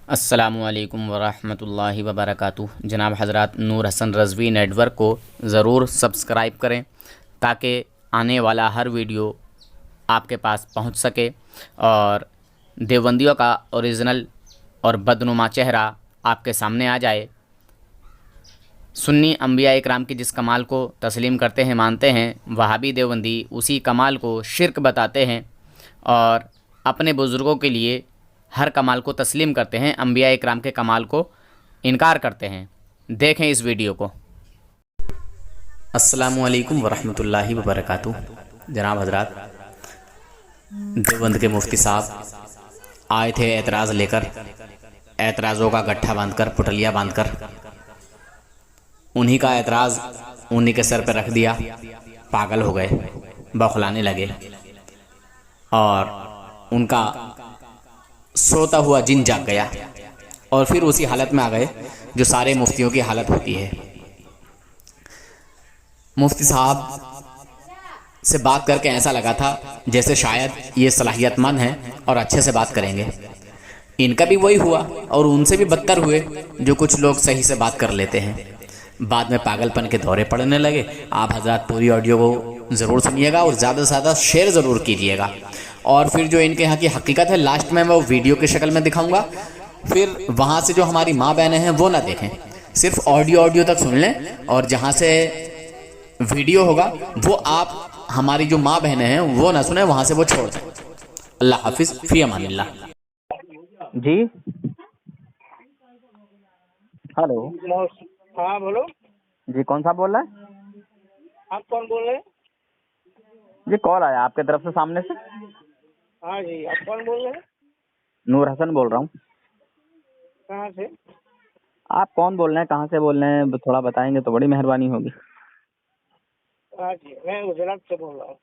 अस्सलामुअलैकुम वरहमतुल्लाहि वबरकातुहू। जनाब हज़रात, नूर हसन रज़वी नेटवर्क को ज़रूर सब्सक्राइब करें ताकि आने वाला हर वीडियो आपके पास पहुंच सके और देवबंदियों का ओरिजिनल और बदनुमा चेहरा आपके सामने आ जाए। सुन्नी अंबिया इकराम की जिस कमाल को तस्लीम करते हैं, मानते हैं, वहाबी देवबंदी उसी कमाल को शिर्क बताते हैं और अपने बुज़ुर्गों के लिए हर कमाल को तस्लीम करते हैं, अंबिया इकराम के कमाल को इनकार करते हैं। देखें इस वीडियो को। अस्सलामुअलैकुम वरहमतुल्लाहि वबरकातुहू। जनाब हज़रात, देवबंद के मुफ्ती साहब आए थे एतराज़ लेकर, एतराज़ों का गट्ठा बांधकर, पुटलिया बांधकर। उन्हीं का एतराज़ उन्हीं के सर पर रख दिया, पागल हो गए, बौखलाने लगे और उनका सोता हुआ जिन जाग गया और फिर उसी हालत में आ गए जो सारे मुफ्तियों की हालत होती है। मुफ्ती साहब से बात करके ऐसा लगा था जैसे शायद ये सलाहियतमंद हैं और अच्छे से बात करेंगे। इनका भी वही हुआ और उनसे भी बदतर हुए जो कुछ लोग सही से बात कर लेते हैं, बाद में पागलपन के दौरे पड़ने लगे। आप हजरात पूरी ऑडियो को ज़रूर सुनिएगा और ज़्यादा से ज़्यादा शेयर ज़रूर कीजिएगा। और फिर जो इनके यहाँ की हकीकत है लास्ट में मैं वो वीडियो की शक्ल में दिखाऊंगा। फिर वहाँ से जो हमारी माँ बहनें हैं वो ना देखें, सिर्फ ऑडियो तक सुन लें और जहाँ से वीडियो होगा वो आप हमारी जो माँ बहनें हैं वो ना सुने, वहाँ से वो छोड़ दें। अल्लाह हाफिज़, फ़ी अमानिल्लाह। जी हेलो। हाँ बोलो। जी कौन सा बोल रहा है? आप कौन बोल रहे हैं? जी कॉल आया आपके तरफ से सामने से। हाँ जी, आप कौन बोल रहे हैं? नूर हसन बोल रहा हूँ। कहाँ से? आप कौन बोल रहे हैं, कहाँ से बोल रहे हैं, थोड़ा बताएंगे तो बड़ी मेहरबानी होगी। हाँ जी, मैं गुजरात से बोल रहा हूँ।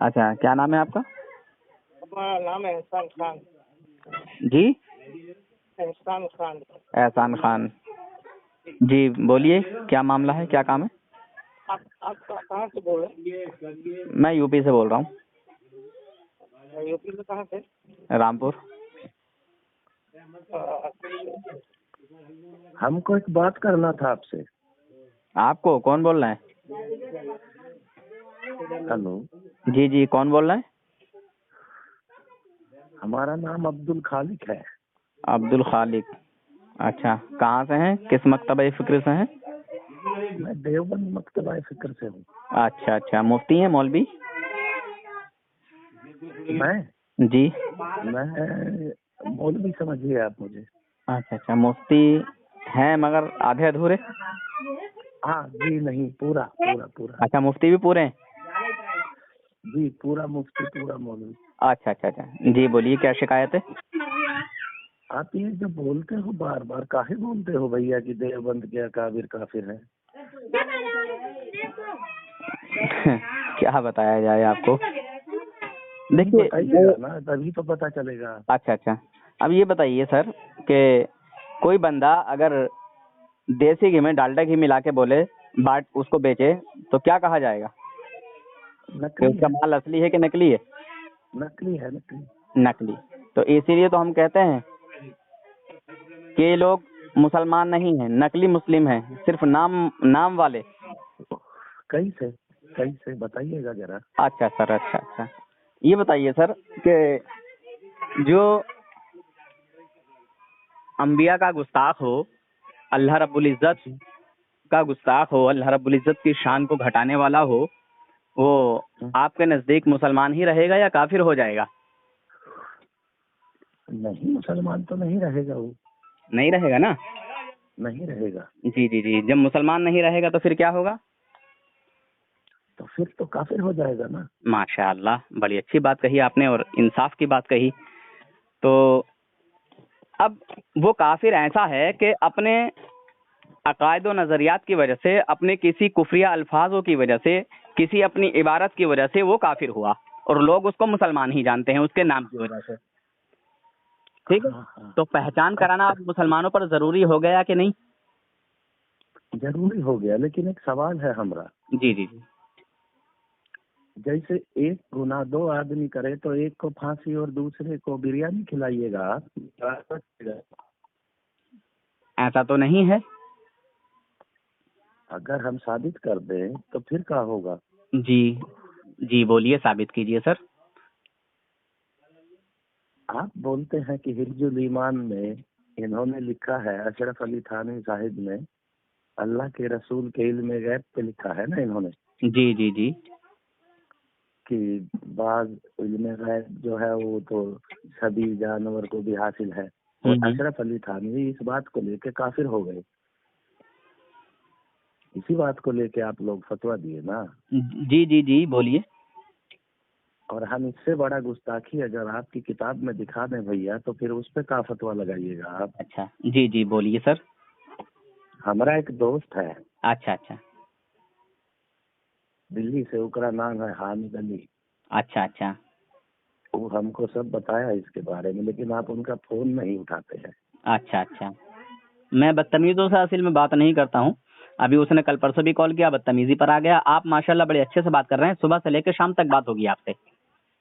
अच्छा, क्या नाम है आपका? हमारा नाम है एहसान खान। जी एहसान खान। एहसान खान। जी बोलिए, क्या मामला है, क्या काम है? आप कहाँ से बोल रहे हैं? मैं यूपी से बोल रहा हूँ। यूपी में कहाँ से? रामपुर। हमको एक बात करना था आपसे। आपको कौन बोल रहा है? हेलो, जी जी कौन बोल रहा है? हमारा नाम अब्दुल खालिक है। अब्दुल खालिक। अच्छा, कहाँ से हैं, किस मकतबे फिक्र से हैं? मैं देवबंद मकतबा फिक्र से हूँ। अच्छा अच्छा, मुफ्ती हैं, मौलवी? मैं जी मौलवी समझिए आप मुझे। अच्छा अच्छा, मुफ्ती हैं मगर आधे अधूरे। हाँ जी, नहीं, पूरा पूरा पूरा। अच्छा, मुफ्ती भी पूरे हैं? जी, पूरा मुफ्ती, पूरा मौलवी। अच्छा अच्छा अच्छा, जी बोलिए, क्या शिकायत है? आप ये जो बोलते हो बार बार काहे बोलते हो भैया कि देवबंद के अकाबिर काफिर है? क्या बताया जाए आपको? देखिए बताइएगा ना, तभी तो पता चलेगा। अच्छा अच्छा, अब ये बताइए सर कि कोई बंदा अगर देसी घी में डालडा घी मिला के बोले बाट उसको बेचे तो क्या कहा जाएगा कि नकली उसका है, माल असली है कि नकली है? नकली है, नकली। नकली। तो इसीलिए तो हम कहते हैं कि ये लोग मुसलमान नहीं हैं, नकली मुस्लिम हैं, सिर्फ नाम नाम वाले। कैसे बताइएगा जरा। अच्छा सर, अच्छा अच्छा, ये बताइए सर कि जो अंबिया का गुस्ताख हो, अल्लाह रब्बुल इज्जत का गुस्ताख हो, अल्लाह रब्बुल इज्जत की शान को घटाने वाला हो, वो आपके नजदीक मुसलमान ही रहेगा या काफिर हो जाएगा? नहीं, मुसलमान तो नहीं रहेगा वो। नहीं रहेगा ना? नहीं रहेगा। जी जी जी, जब मुसलमान नहीं रहेगा तो फिर क्या होगा? तो फिर तो काफिर हो जाएगा ना। माशाअल्लाह, बड़ी अच्छी बात कही आपने और इंसाफ की बात कही। तो अब वो काफिर ऐसा है कि अपने अकायद व नजरियात की वजह से, अपने किसी कुफरिया अल्फाजों की वजह से, किसी अपनी इबारत की वजह से वो काफिर हुआ और लोग उसको मुसलमान ही जानते हैं उसके नाम की वजह से। ठीक है, हाँ। तो पहचान कराना अब मुसलमानों पर जरूरी हो गया कि नहीं? जरूरी हो गया, लेकिन एक सवाल है हमारा। जी जी जी। जैसे एक गुनाह दो आदमी करे तो एक को फांसी और दूसरे को बिरयानी खिलाइएगा आप? ऐसा तो नहीं है। अगर हम साबित कर दें तो फिर क्या होगा? जी जी, बोलिए, साबित कीजिए सर। आप बोलते हैं कि हिफ्जुल ईमान में इन्होंने लिखा है, अशरफ अली थानवी साहिब ने अल्लाह के रसूल के इल्म गैब पे लिखा है ना इन्होंने, जी जी जी। कि बाज इल्म गैब जो है वो तो सभी जानवर को भी हासिल है। और अशरफ अली थानवी इस बात को लेके काफिर हो गए। इसी बात को लेके आप लोग फतवा दिए ना। जी जी जी, बोलिए। और हम इससे बड़ा गुस्ताखी अगर आपकी किताब में दिखा दें भैया, तो फिर उस पे का फतवा लगाइएगा आप। अच्छा, जी जी, बोलिए सर। हमारा एक दोस्त है अच्छा अच्छा दिल्ली से, उसका नाम है हामिद अली। अच्छा अच्छा वो हमको सब बताया इसके बारे में, लेकिन आप उनका फोन नहीं उठाते हैं। अच्छा अच्छा। मैं बदतमीजों से असल में बात नहीं करता हूँ। अभी उसने कल परसों भी कॉल किया, बदतमीजी पर आ गया। आप माशाल्लाह बड़े अच्छे से बात कर रहे हैं, सुबह से लेकर शाम तक बात होगी आपसे,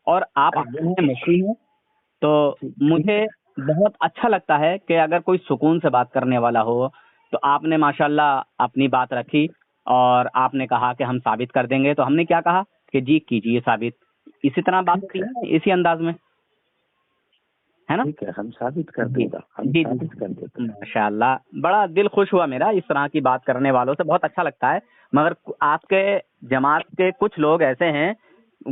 और आप आगे हैं, मछली हैं, तो मुझे बहुत अच्छा लगता है कि अगर कोई सुकून से बात करने वाला हो। तो आपने माशाल्लाह अपनी बात रखी और आपने कहा कि हम साबित कर देंगे, तो हमने क्या कहा कि जी कीजिए साबित। इसी तरह बात होती है, इसी अंदाज में, है ना? ठीक है, हम साबित कर जी देगा, हम जी साबित कर देते हैं। माशाल्लाह, बड़ा दिल खुश हुआ मेरा इस तरह की बात करने वालों से, बहुत अच्छा लगता है। मगर आपके जमात के कुछ लोग ऐसे हैं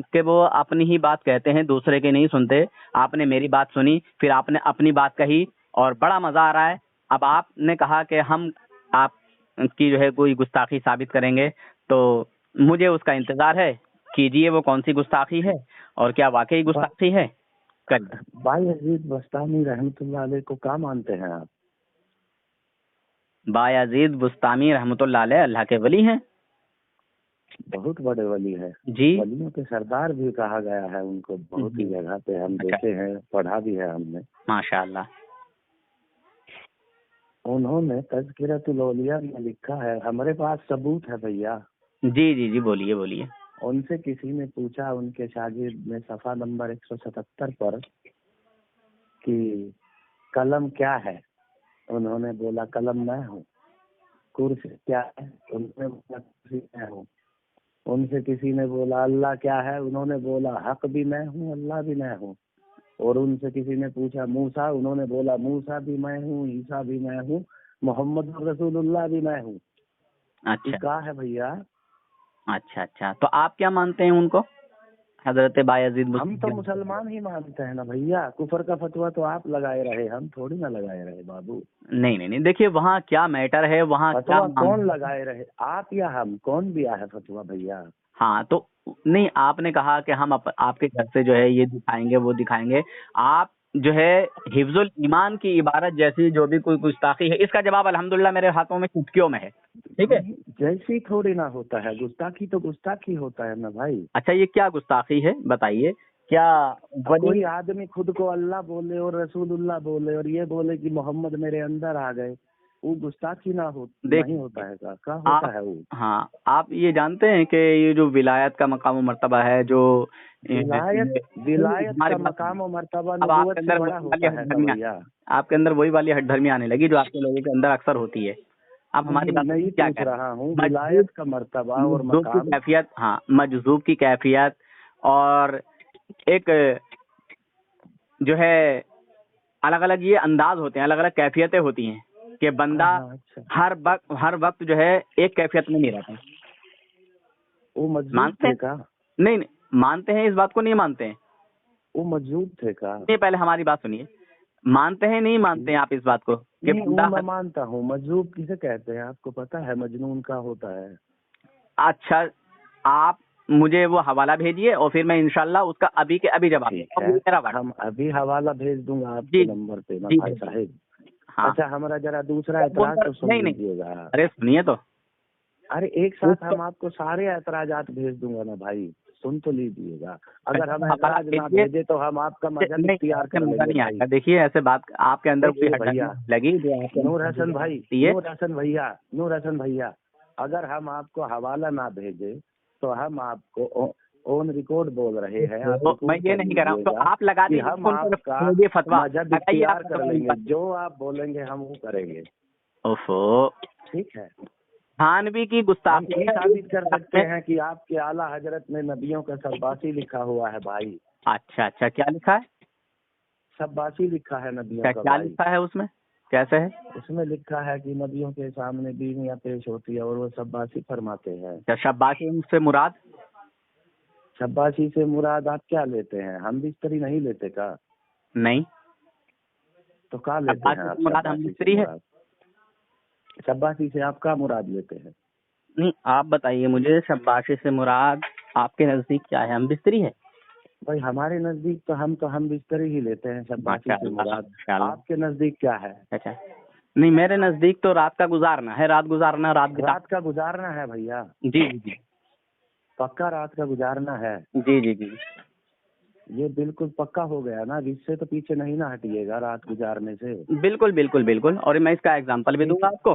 कि वो अपनी ही बात कहते हैं, दूसरे की नहीं सुनते। आपने मेरी बात सुनी, फिर आपने अपनी बात कही, और बड़ा मजा आ रहा है। अब आपने कहा कि हम आपकी जो है कोई गुस्ताखी साबित करेंगे, तो मुझे उसका इंतजार है। कीजिए, वो कौन सी गुस्ताखी है और क्या वाकई गुस्ताखी है, करिए। बायजीद बस्तामी रहमतुल्लाह अलैह को क्या मानते हैं आप? बायजीद बुस्तामी रहमतुल्लाह अलैह अल्लाह के वली हैं। बहुत बड़े वली है जी, वलियों के सरदार भी कहा गया है उनको, बहुत ही जगह पे हम अच्छा। देखे हैं, पढ़ा भी है हमने। माशाल्लाह। उन्होंने तज़किरतुल औलिया में लिखा है, हमारे पास सबूत है भैया। जी जी जी, बोलिए बोलिए। उनसे किसी ने पूछा, उनके शागिर्द ने सफा नंबर 177 पर, कि कलम क्या है? उन्होंने बोला कलम मैं हूँ। कुर्सी क्या है? उन्होंने बोला कुर्सी मैं हूँ। उनसे किसी ने बोला अल्लाह क्या है? उन्होंने बोला हक भी मैं हूँ, अल्लाह भी मैं हूँ। और उनसे किसी ने पूछा मूसा, उन्होंने बोला मूसा भी मैं हूँ, ईसा भी मैं हूँ, मोहम्मद रसूलुल्लाह भी मैं हूँ। अच्छा क्या है भैया? अच्छा अच्छा, तो आप क्या मानते हैं उनको, हजरत बायजीद हम तो मुसलमान ही मानते हैं ना भैया। कुफर का फतवा तो आप लगाए रहे, हम थोड़ी ना लगाए रहे बाबू। नहीं नहीं नहीं, देखिए वहाँ क्या मैटर है, वहाँ क्या फतवा कौन लगाए रहे, आप या हम? कौन दिया है फतवा भैया? हाँ, तो नहीं, आपने कहा कि हम आपके घर से जो है ये दिखाएंगे वो दिखाएंगे। आप जो है हिफ्जुल ईमान की इबारत जैसी जो भी कोई गुस्ताखी है, इसका जवाब अल्हम्दुलिल्लाह मेरे हाथों में चुटकियों में है, ठीक है? जैसी थोड़ी ना होता है, गुस्ताखी तो गुस्ताखी होता है ना भाई। अच्छा, ये क्या गुस्ताखी है बताइए? क्या कोई आदमी खुद को अल्लाह बोले और रसूलुल्लाह बोले और ये बोले कि मोहम्मद मेरे अंदर आ गए, वो गुस्ताखी नहीं होता है? क्या होता है वो? हाँ, आप ये जानते हैं कि ये जो विलायत का मकाम और मर्तबा है, जो विलायत का मकाम और मर्तबा अब आपके नबूवत से अंदर बड़ा होता है ना भैया। आपके अंदर वही वाली हठधर्मी आने लगी जो आपके लोगों के अंदर अक्सर होती है। अब हमारी बात नहीं क्या पूछ कह रहा हूँ, विलायत का मर्तबा और मजजूब की मकाम। कैफियत, हाँ, मजजूब की कैफियत, और एक जो है अलग अलग ये अंदाज होते हैं, अलग अलग कैफियतें होती हैं कि बंदा अच्छा। हर वक्त जो है एक कैफियत में नहीं रहता। वो मजजूब मानते थे हैं? का? नहीं नहीं, मानते हैं, इस बात को नहीं मानते हैं? वो मजजूब थे का? नहीं, पहले हमारी बात सुनिए। मानते हैं नहीं मानते हैं आप इस बात को कि नहीं, वो बंदा मैं मानता हूँ। मजजूब किसे कहते हैं आपको पता है? मजनून का होता है। अच्छा, आप मुझे वो हवाला भेजिए और फिर मैं इंशाल्लाह उसका अभी के अभी जवाब ठीक दूंगा। है, मेरा वादा। हम अभी हवाला भेज दूंगा आपके जी नंबर पे ना जी भाई जी, साहब। हाँ। अच्छा, हमारा जरा दूसरा एतराज तो सुन नहीं नहीं, लीजिएगा। अरे सुनिए तो। अरे एक साथ हम आपको सारे एतराजात भेज दूंगा ना भाई, सुन तो लीजिएगा। अगर हम एतराज ना भेजे तो हम आपका मजहब इख्तियार कर मजा लेंगे नहीं भाई। आएगा। देखिए ऐसे बात, आपके अंदर कोई देखिए हड्डी भैया, लगी जो आपको नूर हसन भाई, है। नूर हसन भैया, अगर हम आपको हवाला ना भेजे तो हम आपको ऑन रिकॉर्ड बोल रहे हैं। आप तो मैं ये नहीं कह रहा हूँ, तो आप लगा दीजिए हम आपका फतवा मजहब इख्तियार कर लेंगे, लगाइए। जो आप बोलेंगे हम वो करेंगे। ओफो, ठीक है। थानवी की हम गुस्ताखी ये साबित कर सकते हैं कि आपके आला हजरत में नबियों का शब्बासी लिखा हुआ है भाई। अच्छा अच्छा, क्या लिखा है? शब्बासी लिखा है क्या नबियों का क्या भाई। लिखा है उसमें, कैसे है? उसमें लिखा है कि नबियों के सामने बीवियां पेश होती है और वो शब्बासी फरमाते हैं। क्या शब्बाशी से मुराद? शब्बासी से मुराद आप क्या लेते हैं? हम बिस्तरी नहीं लेते का? नहीं, तो क्या लेते हैं शब्बाशी आप? से मुराद हम शब्बासी बिस्तरी से है। मुराद, शब्बासी से आप क्या मुराद लेते हैं? नहीं, आप बताइए मुझे, शब्बाशी से मुराद आपके नजदीक क्या है? हम बिस्तरी है। भाई हमारे नजदीक तो हम बिस्तरी ही लेते हैं शब्बासी से माशाअल्लाह, मुराद। माशाअल्लाह। आपके नजदीक क्या है? अच्छा, नहीं मेरे नजदीक तो रात का गुजारना है, रात गुजारना, रात बिता। रात का गुजारना है भैया, जी जी पक्का रात का गुजारना है। जी जी जी। ये बिल्कुल पक्का हो गया ना, इससे तो पीछे नहीं ना हटिएगा रात गुजारने से। बिल्कुल बिल्कुल बिल्कुल, और मैं इसका एग्जांपल भी दूंगा आपको।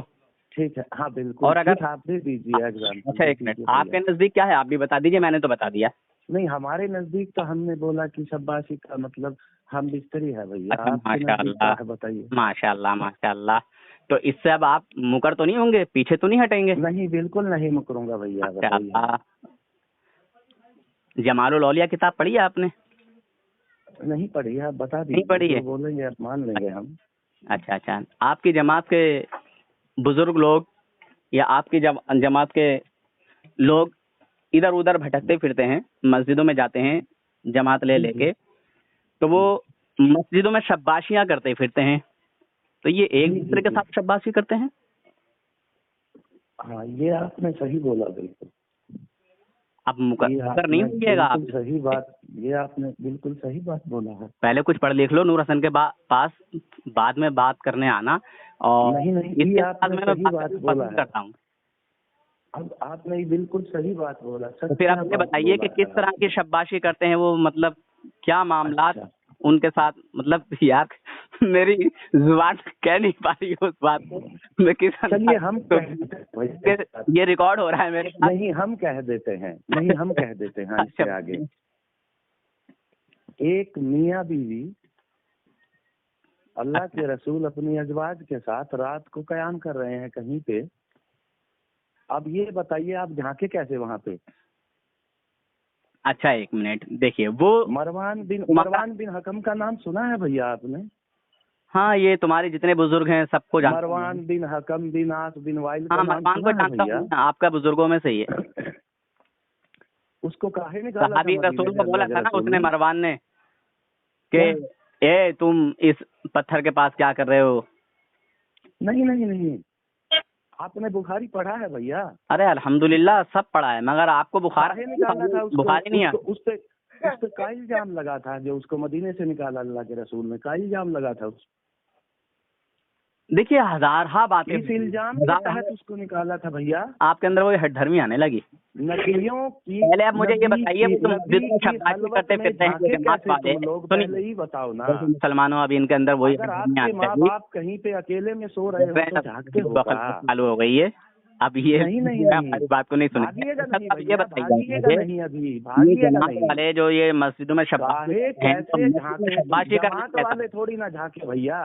ठीक है, हाँ बिल्कुल। और अगर ठीक, आप दे दीजिए एग्जाम्पल। अच्छा, एक मिनट, आपके नजदीक क्या है आप भी बता दीजिए, मैंने तो बता दिया। नहीं, हमारे नजदीक तो हमने बोला कि शब्बासी का मतलब हम बिस्तरी है भैया। अच्छा, आपके नजदीक क्या माशाअल्लाह, है बताइए? माशाअल्लाह माशाअल्लाह। तो इससे अब आप मुकर तो नहीं होंगे, पीछे तो नहीं हटेंगे? नहीं, बिल्कुल नहीं मुकरूंगा भैया, बताइए। माशाअल्लाह। जमालुल औलिया किताब पढ़ी है आपने? नहीं पढ़ी है, आप बता नहीं दीजिए, पढ़ी जो है? बोलेंगे आप मान लेंगे हम। अच्छा अच्छा, आपकी जमात के बुजुर्ग लोग या आपकी जमात के लोग इधर उधर भटकते फिरते हैं, मस्जिदों में जाते हैं जमात ले जी, लेके, तो वो मस्जिदों में शब्बाशियां करते फिरते हैं, तो ये एक जी, दूसरे के जी। साथ शब्बाशी करते हैं? हाँ, ये आपने सही बोला बिल्कुल। अब ये मुकर नहीं आपने होइएगा आप। बिल्कुल सही बात, ये आपने बिल्कुल सही बात बोला है। पहले कुछ पढ़ लिख लो नूर हसन के पास, बाद में बात करने आना। और नहीं, नहीं, इसके ये साथ आपने में मैं सही बात बात करना बोला पसंद है। करता हूँ। अब आपने ये बिल्कुल सही बात बोला, तो फिर आप सच्चा मुझे बात बताइए कि बोला किस है तरह की आपने। शब्बाशी करते हैं वो, मतलब क्या मामलात अच्छा, उनके साथ, मतलब यार मेरी जुबान कह नहीं पा रही है उस बात को, मैं किस चलिए हम तो कह देते हैं। ये रिकॉर्ड हो रहा है मेरे साथ। नहीं, हम कह देते हैं, नहीं हम कह देते हैं इससे अच्छा, आगे। एक मियाँ बीवी अल्लाह के रसूल अपनी अजवाज के साथ रात को कयाम कर रहे हैं कहीं पे। अब ये बताइए आप झांके कैसे वहां पे? अच्छा एक मिनट देखिए, वो मरवान बिन हकम का नाम सुना है भैया आपने? हाँ, ये तुम्हारे जितने बुजुर्ग हैं सबको जानते हैं। मरवान बिन हकम बिन आस बिन वाइल का हाँ, नाम मरवान को सुना है जानता भैया? हूँ, आपका बुजुर्गों में से ही है। उसको काहे निकाला था सहाबी मदीने रसूल से को बोला अल्लाह था के ना रसूल उसने, ने? मरवान ने, कि ए तुम इस पत्थर के पास क्या कर रहे हो? नहीं, नहीं, नहीं, आपने बुखारी पढ़ा है भैया? अरे अल्हम्दुलिल्लाह सब पढ़ा है, मगर आपको बुखार काहे निकाला था उसको? बुखार ही नहीं है। उस पे का इल्जाम लगा था जो उसको मदीने से निकाला अल्लाह के रसूल ने, का इल्जाम लगा था उस? देखिए हजारहा बातें, इस इल्जाम के तहत उसको निकाला था भैया। आपके अंदर वो हड्डरमी आने लगी। नबियों की, पहले आप मुझे ये बताइए, वो तुम नबी जितने की शब्दाशी खलवत करते में फिरते हैं झांके जमात कैसे वाले, तुम लोग? सुनिए, पहले ही बताओ ना। जैसे मुसलमानों अभी इनके अंदर वही अगर हड्डरमी आपके आने माँ लगी। बाप कहीं पे अकेले में सो रहे हो तो झांकते हो का? चालू हो गई है अब ये, नहीं, नहीं, मैं नहीं। हमारी बात को नहीं सुनी। भागिएगा नहीं अब ये भैया, बताइए भागिएगा मुझे, नहीं, अभी ये भागिएगा जमात नहीं। वाले जो ये मस्जिदों में शब्बाशी काहे करते हैं, तो कैसे मस्जिद में झांके? शब्बाशी करना जमात कैसा? वाले थोड़ी ना झांके भैया,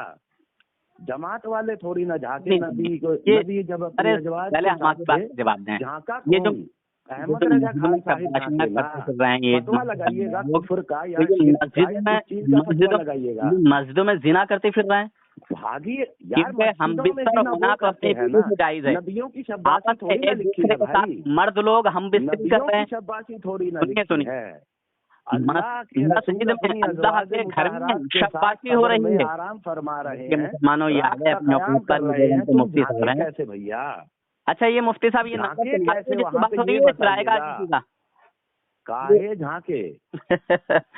जमात वाले थोड़ी ना झांके। नहीं, नबी को, ये- नबी जब अपनी अरे अजवाज पहले के हमारी साथ बात थे, का जवाब दें। झांका ये जो कौन? अहमद रजा खान साहिब झांकेगा। फतवा लगाइएगा कुफर का या शिर्क का या किस चीज का फतवा लगाइएगा? मस्जिदों में जिना करते फिर रहे हैं। भागिए यार, हम मस्जिदों में बिस्तर जिना होना वो तो करते अपनी हैं बीवी ना। से जायज है। नबियों की शब्बाशी आपस में थोड़ी ना एक लिखी दूसरे है के साथ भाई। मर्द लोग हम बिस्तरी कर नबियों रहे की हैं। शब्बाशी थोड़ी ना सुनिए, लिखी सुनिए। है। अल्लाह के रसूल मस्जिद अपनी में अल्लाह अज़वाज के घर में मुतहहरात के साथ शब्बाशी हो कब्र रही में है। आराम फरमा रहे ये हैं, मुसलमानों याद रात है का अपने कयाम औकात कर में रहे हैं, जो तुम मुफ्ती साहब झांके हैं। कैसे भैया? अच्छा ये मुफ्ती साहब, ये नंबर झांके से कैसे जिसकी वहाँ बात पे हो रही ये है चिराएगा बताइएगा? किसी का? काहे झांके?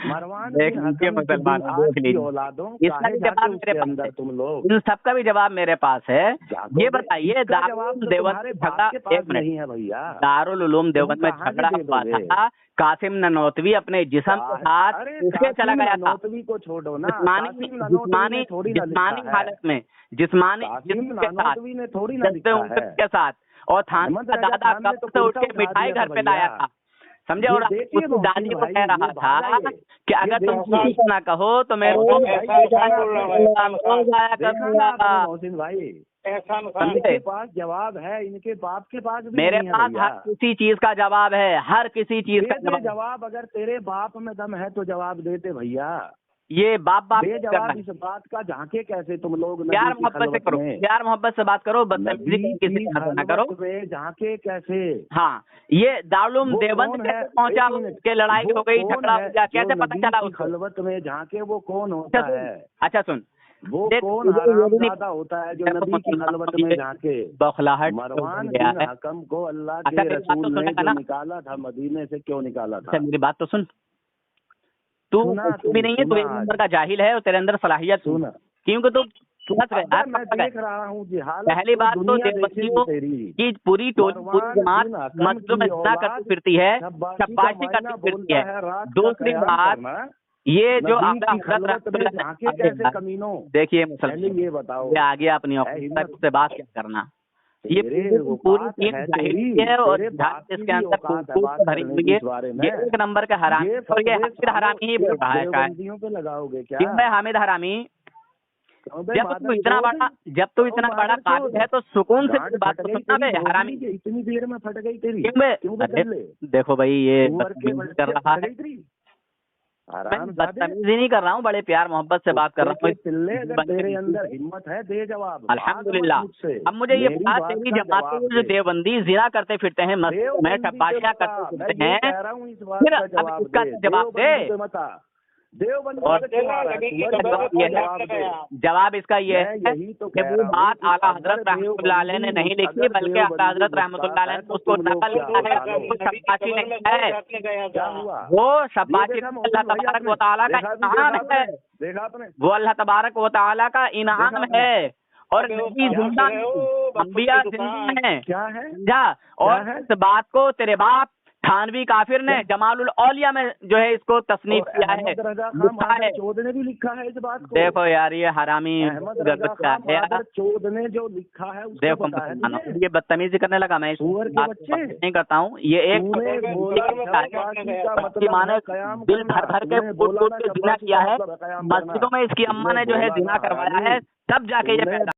मरवान देख बिन लीजिए हकम की मुसलमानों, आज देख की लीजिए, औलादों, इसका काहे भी झांके जवाब मेरे उसके पास अंदर है। तुम लोग? इन सबका भी जवाब मेरे पास है। झांकोगे? ये बताइए इसका जवाब तो देवबंद तुम्हारे झगड़ा, बाप के एक पास मिनट, नहीं है भैया। दारुल उलूम देवबंद में कहाँ से झगड़ा दे हुआ दोगे? था, कासिम ननौतवी अपने जिस्म के साथ अरे उसके चला कासिम गया था ननौतवी को छोड़ो ना, जिस्मानी कासिम ननौतवी ने थोड़ी ना लिखा जिस्मानी है। हालत में, जिस्मानी कासिम जिस्म के साथ, ननौतवी ने थोड़ी ना जज्बे लिखा उमर है। के साथ। और थाने अहमद का रजा दादा खान ने कब्र तो से उठ कुर्ता के उठा मिठाई दिया था घर पे लाया भैया। था। समझे। और ये देखिए उसकी दादी को भाई, कह रहा ये था बात है। कि अगर ये तुम देखिए। किसी को ना कहो तो मैं रोज ऐसा बोल रहा हूँ, ऐसा जाया देखा ना करूंगा। आपने मोहसिन भाई, एहसान समझे? इनके पास जवाब है, इनके बाप के पास भी मेरे नहीं है पास भैया। हर किसी चीज का जवाब है, हर किसी चीज का दे दे जवाब। जवाब, अगर तेरे बाप में दम है तो जवाब देते भैया। ये बाप बाप दे नहीं करना जवाब है। इस बात का, झांके कैसे तुम लोग प्यार नबी की मोहब्बत से खलवत करो, में, प्यार मोहब्बत से बात करो, बदतमीजी नबी किसी की के साथ ना करो। खलवत में झांके कैसे। हाँ, ये दारुल वो देवबंद कौन कैसे है? पहुंचा, एक मिनट, के लड़ाई वो हो गई, कौन झगड़ा है हो गया, जो कैसे पता नबी चला की उसको? खलवत में झांके, वो कौन अच्छा होता सुन, है? अच्छा सुन, वो देख, कौन मुझे ये भी नहीं- हरामजादा होता है जो देखो, नबी की मुसलमान खलवत ये में झांके। बौखलाहट मरवान हो गया बिन है। हकम को अल्लाह अच्छा, के मेरी बात तो रसूल ने सुनेगा जो ना? निकाला था मदीने से, क्यों निकाला अच्छा, था? मेरी बात तो सुन। तू सुना कुछ भी नहीं है, तू एक सुना नंबर का जाहिल है और तेरे अंदर सलाहियत नहीं। सुना। क्योंकि तू फंस गया है, मैं फंस गया। देख रहा हूँ जी हालत, पहली बात तो दुनिया देवबंदियों देखेगी तेरी। की पूरी टोली, पूरी मरवान जमात बिन हकम मस्जिदों में की जिना करती औलाद फिरती है, शब्बाशी का शब्बाशी मायना करती फिरती बोलता है। है रात का दूसरी कयाम बात, करना। ये जो नबी आला की खलवत में हजरत झांके कैसे कमीनों। देखिए पहले मुसलमान, ये बताओ, ये आगे अपनी है औकात हिम्मत? से बात क्या करना। ये तेरे पूरी औकात टीम है जाहिली तेरी, है और तेरे बाप की इसके भी अंदर औकात है खूब बात भरी करने हुई की है। इस बारे में। ये एक नंबर का हरामी और ये फतवे हामिद हरामी ही बोल रहा है शायद। देवबंदियों पे लगाओगे क्या? क्यों है हामिद हरामी? क्यों बे जब तू मादर इतना चोद? बड़ा, जब तू इतना क्यों बड़ा मादर काबिल चोद? है तो सुकून से गांड बात फट तो गई सुनना तेरी बे भोसड़ी हरामी। की, इतनी देर में फट गई तेरी। क्यों बे? क्यों बे अरे, चल्ले? देखो भाई, ये सुअर के बदतमीजी कर बच्चे रहा फट है। गई तेरी। मैं हरामजादे, बदतमीजी नहीं कर रहा हूँ, बड़े प्यार मोहब्बत से बात कर रहा हूँ। पिल्ले, अगर तेरे अंदर हिम्मत है दे जवाब। अल्हम्दुलिल्लाह। भाग मत मुझसे। अब मुझे ये मेरी बता, बात तेरी का जमात जवाब जो दे। देवबंदी जिना करते फिरते हैं, मस्जिद में देवबंदी पे शब्बाशियां मता, करते मैं फिरते ये हैं, कह रहा हूँ, इस बात फिर का अब जवाब इसका दे। जवाब दे। देवबंदी पे मता, देवबंदी और पे क्यों आ रहा है? तू है, जवाब इसका ये जवाब दे। है, जवाब इसका ये मैं है यही तो कि कह वो रहा हूँ बात कि आला अगर हजरत रहमतुल्लाह अलैह ने नहीं लिखी, अगर बल्कि आला देवबंदी हजरत रहमतुल्लाह अलैह ने उसको नकल किया है। वो शब्बाशी नहीं है, क्या हुआ? वो शब्बाशी देखा अल्लाह मोहसिन भाई तबारक आपने? व तआला का देखा इनाम आपने? है। देखा आपने? वो अल्लाह तबारक व तआला का इनाम देखा आपने? है। और अबे वो नबी क्या जिंदा कर रहे हो? नहीं, अंबिया बच्चों की जिंदा दुकान। हैं, क्या है? समझा? और क्या है? इस बात को तेरे बाप थानवी काफिर ने जमालुल औलिया में जो है इसको तसनीफ और किया है, अहमद रजा खान लिखा मादर है। चोद ने भी लिखा है इस बात को। देखो यार, ये हरामी अहमद रजा गलत खान है मादर यार। चोद ने जो लिखा है उसको देखो पता है मुसलमानों, तुझे? ये बदतमीजी करने लगा, मैं इस सूअर के बात को बच्चे। पसंद नहीं करता हूँ। ये एक तूने बोला शब्बाशी का मतलब माँ ने है कयाम दिल करना। भर भर के तूने कूट बोला कूट ना के जिना शब्बाशी किया का है, मतलब है कयाम करना। मस्जिदों में इसकी अम्मा ने जो है बोला जिना ना करवाया हरामी। है, तब जाके ये तूने पैदा।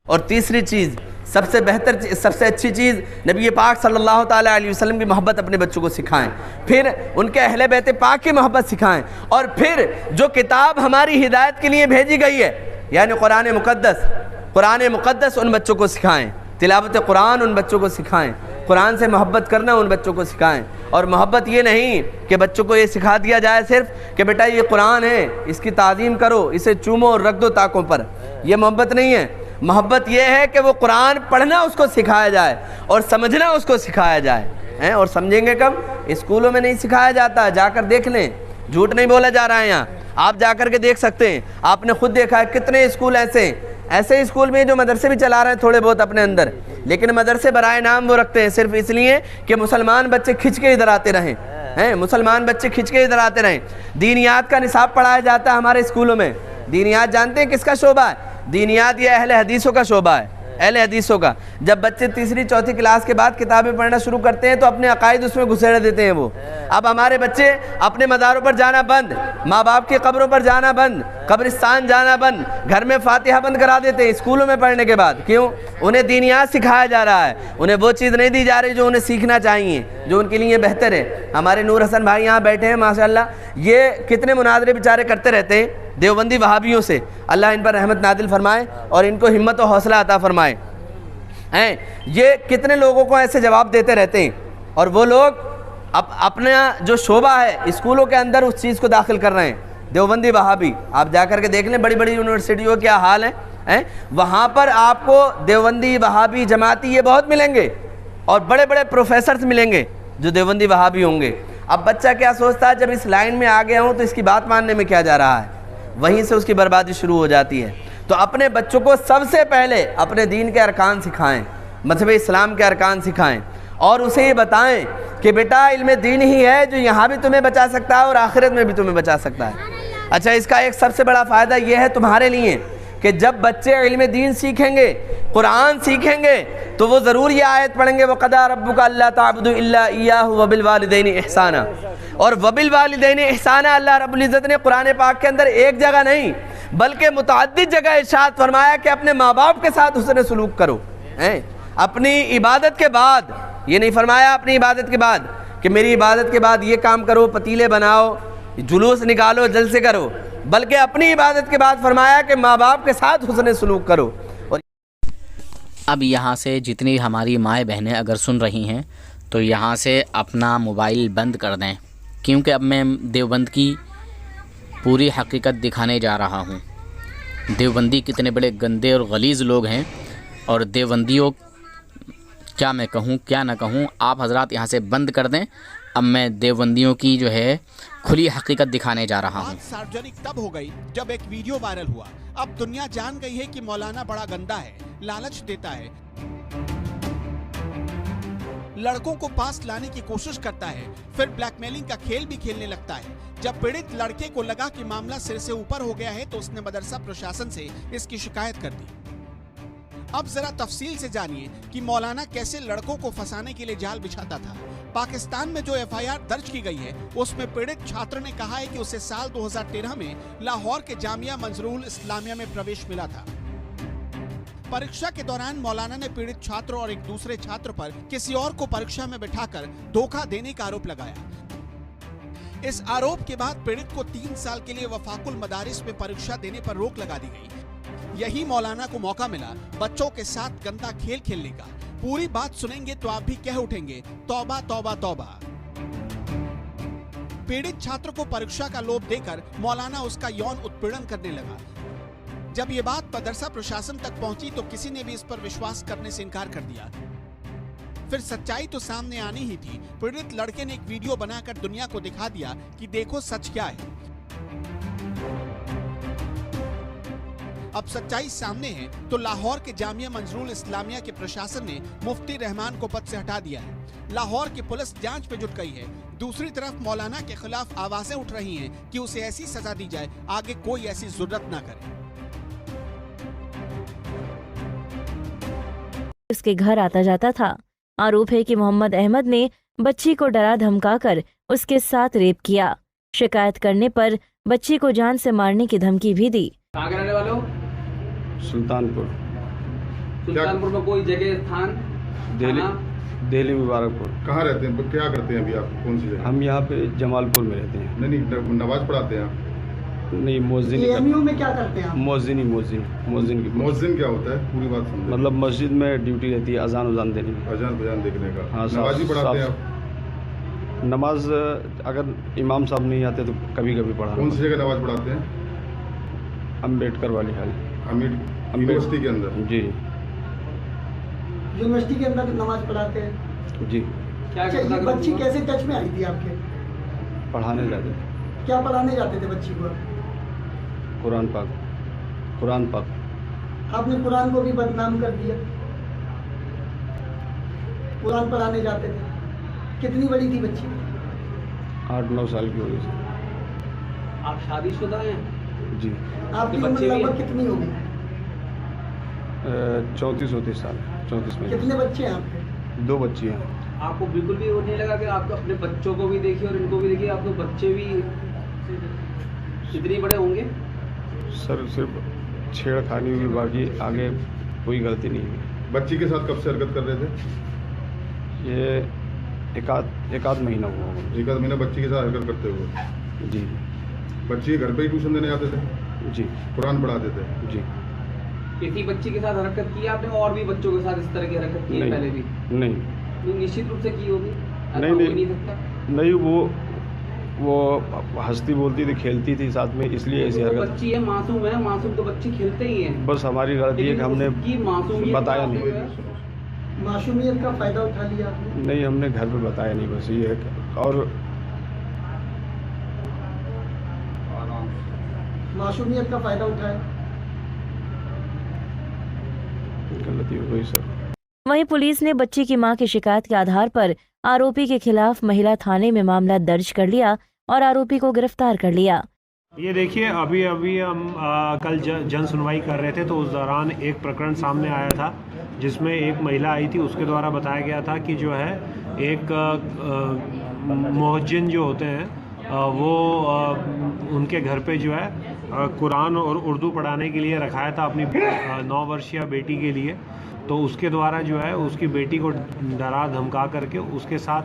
और तीसरी चीज़, सबसे बेहतर चीज़, सबसे अच्छी चीज़, नबी पाक सल्लल्लाहु ताला अलैहि वसल्लम की मोहब्बत अपने बच्चों को सिखाएं, फिर उनके अहले बैत पाक की मोहब्बत सिखाएं, और फिर जो किताब हमारी हिदायत के लिए भेजी गई है यानी कुरान मुक़द्दस उन बच्चों को सिखाएं, तिलावत कुरान उन बच्चों को सिखाएं, कुरान से मोहब्बत करना उन बच्चों को सिखाएं। और मोहब्बत ये नहीं कि बच्चों को ये सिखा दिया जाए सिर्फ कि बेटा ये कुरान है, इसकी ताज़ीम करो, इसे चूमो और रख दो ताकों पर, ये मोहब्बत नहीं है। मोहब्बत ये है कि वो कुरान पढ़ना उसको सिखाया जाए और समझना उसको सिखाया जाए हैं। और समझेंगे कब? स्कूलों में नहीं सिखाया जाता, जाकर देख लें, झूठ नहीं बोला जा रहा है यहाँ, आप जाकर के देख सकते हैं। आपने खुद देखा है कितने स्कूल ऐसे स्कूल में जो मदरसे भी चला रहे हैं थोड़े बहुत अपने अंदर, लेकिन मदरसे बराए नाम वो रखते हैं सिर्फ इसलिए कि मुसलमान बच्चे खिंच के इधर आते रहें, हैं, मुसलमान बच्चे खिंच के इधर आते रहें। दीनियात का निसाब पढ़ाया जाता है हमारे स्कूलों में। दीनियात जानते हैं किसका शोबा है? दीनियात ये अहले हदीसों का शोबा है, अहले हदीसों का। जब बच्चे तीसरी चौथी क्लास के बाद किताबें पढ़ना शुरू करते हैं तो अपने अकायद उसमें घुसेड़ देते हैं वो। अब हमारे बच्चे अपने मज़ारों पर जाना बंद, माँ बाप की कब्रों पर जाना बंद, कब्रिस्तान जाना बंद, घर में फातिहा बंद करा देते हैं स्कूलों में पढ़ने के बाद। क्यों? उन्हें दीनियात सिखाया जा रहा है, उन्हें वो चीज़ नहीं दी जा रही जो उन्हें सीखना चाहिए, जो उनके लिए बेहतर है। हमारे नूर हसन भाई यहाँ बैठे हैं माशाल्लाह, ये कितने मुनाजरे बेचारे करते रहते हैं देवबंदी वहाबियों से। अल्लाह इन पर रहमत नादिल फरमाए और इनको हिम्मत और हौसला अता फरमाए। हैं, ये कितने लोगों को ऐसे जवाब देते रहते हैं, और वो लोग अपना जो शोबा है स्कूलों के अंदर उस चीज़ को दाखिल कर रहे हैं। देवबंदी वहाबी, आप जाकर के देख लें बड़ी बड़ी यूनिवर्सिटियों क्या हाल है, वहाँ पर आपको देवबंदी वहाबी जमाती ये बहुत मिलेंगे, और बड़े बड़े प्रोफेसर्स मिलेंगे जो देवबंदी वहाबी होंगे। अब बच्चा क्या सोचता है, जब इस लाइन में आ गया हूँ तो इसकी बात मानने में क्या जा रहा है, वहीं से उसकी बर्बादी शुरू हो जाती है। तो अपने बच्चों को सबसे पहले अपने दीन के अरकान सिखाएं, मज़हब इस्लाम के अरकान सिखाएं, और उसे ये बताएं कि बेटा इल्म दीन ही है जो यहाँ भी तुम्हें बचा सकता है और आखिरत में भी तुम्हें बचा सकता है। अच्छा, इसका एक सबसे बड़ा फ़ायदा ये है तुम्हारे लिए कि जब बच्चे इल्म दीन सीखेंगे, कुरान सीखेंगे, तो वो ज़रूर ये आयत पढ़ेंगे, वक़दा रब्बुका अल्ला ताबुदु इल्ला इय्याहु व बिल वालिदैनि इहसाना। और व बिल वालिदैनि इहसाना अल्लाह रब्बुल इज़्ज़त ने कुरान पाक के अंदर एक जगह नहीं बल्कि मुतअद्दिद जगह इरशाद फरमाया कि अपने माँ बाप के साथ हुस्न सलूक करो। अपनी इबादत के बाद, ये नहीं फरमाया अपनी इबादत के बाद कि मेरी इबादत के बाद ये काम करो, पतीले बनाओ, जुलूस निकालो, जलसे करो, बल्कि अपनी इबादत के बाद फरमाया कि माँ बाप के साथ हुस्न सलूक करो। और अब यहाँ से जितनी हमारी माएँ बहनें अगर सुन रही हैं तो यहाँ से अपना मोबाइल बंद कर दें, क्योंकि अब मैं देवबंद की पूरी हकीकत दिखाने जा रहा हूँ। देवबंदी कितने बड़े गंदे और गलीज़ लोग हैं, और देवबंदियों क्या मैं कहूँ क्या ना कहूँ, आप हजरात यहाँ से बंद कर दें। अब मैं देवबंदियों की जो है खुली हकीकत दिखाने जा रहा हूँ। सार्वजनिक तब हो गई जब एक वीडियो वायरल हुआ। अब दुनिया जान गई है कि मौलाना बड़ा गंदा है, लालच देता है, लड़कों को पास लाने की कोशिश करता है, फिर ब्लैकमेलिंग का खेल भी खेलने लगता है। जब पीड़ित लड़के को लगा कि मामला सिर से ऊपर हो गया है तो उसने मदरसा प्रशासन से इसकी शिकायत कर दी। अब जरा तफसील से जानिए कि मौलाना कैसे लड़कों को फंसाने के लिए जाल बिछाता था। पाकिस्तान में जो एफआईआर दर्ज की गई है उसमें पीड़ित छात्र ने कहा है कि उसे साल 2013 में लाहौर के जामिया मंजरूल इस्लामिया में प्रवेश मिला था। परीक्षा के दौरान मौलाना ने पीड़ित छात्र और एक दूसरे छात्र पर किसी और को परीक्षा में बिठाकर धोखा देने का आरोप लगाया। इस आरोप के बाद पीड़ित को 3 साल के लिए वफाकुल मदारिस में परीक्षा देने पर रोक लगा दी गई। यही मौलाना को मौका मिला बच्चों के साथ गंदा खेल खेलने का। पूरी बात सुनेंगे तो आप भी कह उठेंगे, तौबा तौबा तौबा। पीड़ित छात्र को परीक्षा का लोभ देकर मौलाना उसका यौन उत्पीड़न करने लगा। जब ये बात मदरसा प्रशासन तक पहुंची तो किसी ने भी इस पर विश्वास करने से इनकार कर दिया। फिर सच्चाई तो सामने आनी ही थी। पीड़ित लड़के ने एक वीडियो बनाकर दुनिया को दिखा दिया कि देखो सच क्या है। अब सच्चाई सामने है तो लाहौर के जामिया मंजरूल इस्लामिया के प्रशासन ने मुफ्ती रहमान को पद से हटा दिया है। लाहौर की पुलिस जांच पे जुट गई है। दूसरी तरफ मौलाना के खिलाफ आवाजें उठ रही हैं कि उसे ऐसी सजा दी जाए आगे कोई ऐसी जुर्रत ना करे। उसके घर आता जाता था। आरोप है कि मोहम्मद अहमद ने बच्ची को डरा धमकाकर उसके साथ रेप किया। शिकायत करने पर बच्ची को जान से मारने की धमकी भी दी। कहाँ के रहने वाले हो? सुल्तानपुर। सुल्तानपुर में कोई जगह स्थान? दिल्ली मुबारकपुर। कहाँ रहते हैं, क्या करते हैं अभी आप, कौन सी जगह? हम यहाँ पे जमालपुर में रहते हैं। नहीं, नमाज पढ़ाते हैं आप? नहीं, मोज़िनी में क्या करते हैं आप? मोज़िन क्या होता है, पूरी बात समझे। मतलब मस्जिद में ड्यूटी रहती है अजान देने की। अजान देखने का। हाँ, नमाज़ी पढ़ाते हैं आप? नमाज अगर इमाम साहब नहीं आते तो कभी कभी पढ़ा। कौन सी जगह नमाज पढ़ाते हैं? अम्बेडकर वाली हाल। यूनिवर्सिटी के अंदर? जी, यूनिवर्सिटी के अंदर नमाज पढ़ाते हैं जी। क्या ये बच्ची कैसे टच में आई थी आपके? पढ़ाने जाते थे। क्या पढ़ाने जाते थे बच्ची को? कुरान पाक। आपने कुरान को भी बदनाम कर दिया। कुरान पढ़ाने जाते थे। कितनी बड़ी थी बच्ची? 8-9 साल की होगी। आप शादीशुदा हैं? जी। आपकी उम्र लगभग कितनी होगी? 34 साल। 34 में। कितने बच्चे हैं आपके? 2 बच्ची हैं। आपको बिल्कुल भी वो नहीं लगा कि आप अपने बच्चों को भी देखिए और इनको भी देखिए, आपके बच्चे भी इतने बड़े होंगे? सर सिर्फ छेड़खानी हुई, बाकी आगे कोई गलती नहीं हुई। बच्ची के साथ कब से हरकत कर रहे थे? ये एक आध महीना हुआ होगा। 1 आध महीना बच्ची के साथ हरकत करते हुए? जी। बच्ची घर पे ही ट्यूशन देने जाते थे? जी। कुरान पढ़ाते थे? जी। किसी बच्ची के साथ हरकत की आपने और भी बच्चों के साथ इस तरह की हरकत की है पहले भी? नहीं। तो निश्चित रूप से की होगी। नहीं, वो हंसती बोलती थी, खेलती थी साथ में, इसलिए ऐसी हरकत। बच्ची है, मासूम है, मासूम तो बच्चे खेलते ही हैं। बस हमारी गलती है कि हमने बताया नहीं। मासूमियत का फायदा उठा लिया आपने? नहीं, हमने घर पे बताया नहीं, बस ये है। और मासूमियत का फायदा उठाया, गलती हो गई सर। वहीं पुलिस ने बच्ची की मां की शिकायत के आधार पर आरोपी के खिलाफ महिला थाने में मामला दर्ज कर लिया और आरोपी को गिरफ्तार कर लिया। ये देखिए, अभी हम कल जन सुनवाई कर रहे थे तो उस दौरान एक प्रकरण सामने आया था जिसमें एक महिला आई थी, उसके द्वारा बताया गया था कि जो है एक मोहज्जिन जो होते हैं वो उनके घर पे जो है कुरान और उर्दू पढ़ाने के लिए रखाया था अपनी 9 वर्षीय बेटी के लिए। तो उसके द्वारा जो है उसकी बेटी को डरा धमका करके उसके साथ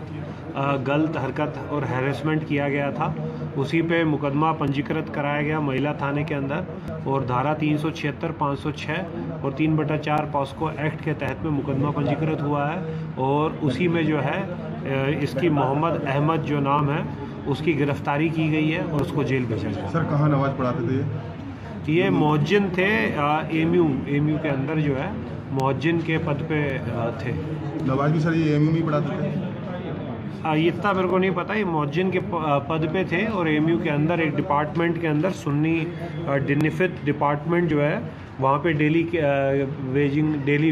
गलत हरकत और हैरेसमेंट किया गया था। उसी पे मुकदमा पंजीकृत कराया गया महिला थाने के अंदर और धारा 376, 506 और 3/4 पॉस्को एक्ट के तहत में मुकदमा पंजीकृत हुआ है। और उसी में जो है इसकी मोहम्मद अहमद जो नाम है उसकी गिरफ्तारी की गई है और उसको जेल भेजा गया। सर कहाँ नमाज पढ़ाते थे ये मोहज्जिन थे एमयू के अंदर जो है मोहज्जिन के पद पे थे। नमाज भी सर ये एमयू में पढ़ाते थे? इतना मेरे को नहीं पता। ये मोहज्जिन के पद पे थे और एमयू के अंदर एक डिपार्टमेंट के अंदर सुन्नी डिनिफित डिपार्टमेंट जो है वहाँ पे डेली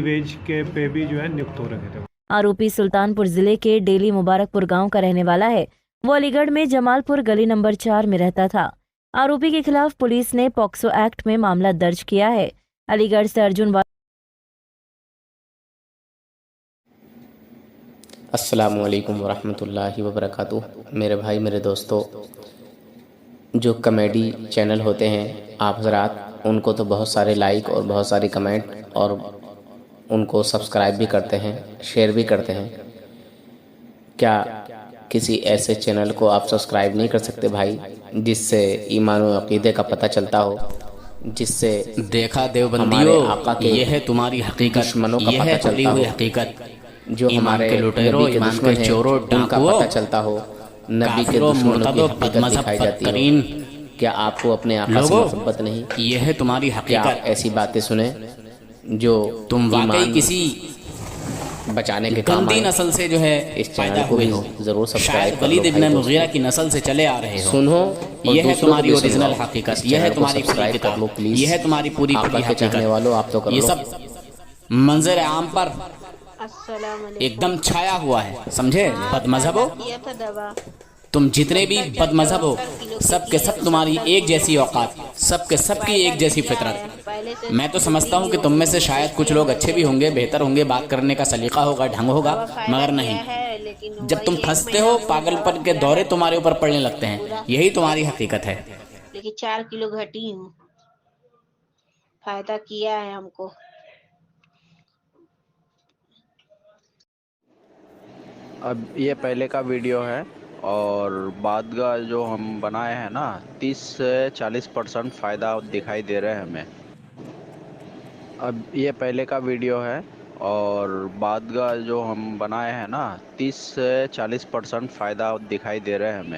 वेज के पे भी जो है नियुक्त हो रखे थे। आरोपी सुल्तानपुर जिले के डेली मुबारकपुर गांव का रहने वाला है। वो अलीगढ़ में जमालपुर गली नंबर 4 में रहता था। आरोपी के खिलाफ पुलिस ने पॉक्सो एक्ट में मामला दर्ज किया है। अलीगढ़ से अर्जुन। अस्सलामु अलैकुम वरहमतुल्लाहि वबरकातुह। मेरे भाई मेरे दोस्तों, जो कॉमेडी चैनल होते हैं आप हज़रात उनको तो बहुत सारे लाइक और बहुत सारी कमेंट और उनको सब्सक्राइब भी करते हैं, शेयर भी करते हैं। क्या किसी ऐसे चैनल को आप सब्सक्राइब नहीं कर सकते भाई, जिससे ईमान और अक़ीदे का पता चलता हो, जिससे देखा देवबंदियों आका के ये है तुम्हारी हकीकत, दुश्मनों का ये पता है चलता खुली हो, हुई हकीकत, जो हमारे लुटेरों, नबी के दुश्मन हैं चोरों, उनका पता चलता हो, नबी के दुश्मनों की हकीकत दिखाई जाती हो। क्या आपको अपने आका से मोहब्बत नहीं? ये है तुम्हारी क्या हकीकत। ऐसी बातें सुने जो तुम वाकई किसी बचाने के काम गंदी आए? नस्ल से जो है इस चैनल पैदा को हुए भी हो, जरूर सब्सक्राइब शायद कर लो वलीद भाई इब्न दोस्तों। मुगीरा की नस्ल से चले आ रहे हो। सुनो और ये है दूसरों तुम्हारी को भी ओरिजिनल सुनवाओ। हकीकत, इस ये है चैनल को तुम्हारी सब्सक्राइब खुली कर लो किताब, प्लीज। ये है तुम्हारी पूरी आका खुली के चाहने हकीकत। वालों आप तो कर ये लो। सब मंजर आम पर एकदम छाया हुआ है, समझे? बदमजहब हो तुम, जितने भी बदमजहब हो, सबके सब तुम्हारी एक जैसी औकात, सबके सबकी एक जैसी फितरत। मैं तो समझता हूँ कि तुम में से शायद कुछ लोग अच्छे भी होंगे, बेहतर होंगे, बात करने का सलीका होगा, ढंग होगा, मगर नहीं। जब तुम फंसते हो पागलपन के दौरे तुम्हारे ऊपर पड़ने लगते हैं। यही तुम्हारी हकीकत है। लेकिन 4 किलो घटी हूँ, फायदा किया है हमको। अब ये पहले का वीडियो है और बाद का जो हम बनाए हैं ना 30 से 40% फ़ायदा दिखाई दे रहा है हमें। अब ये पहले का वीडियो है और बाद का जो हम बनाए हैं ना 30 से 40% फ़ायदा दिखाई दे रहा है हमें।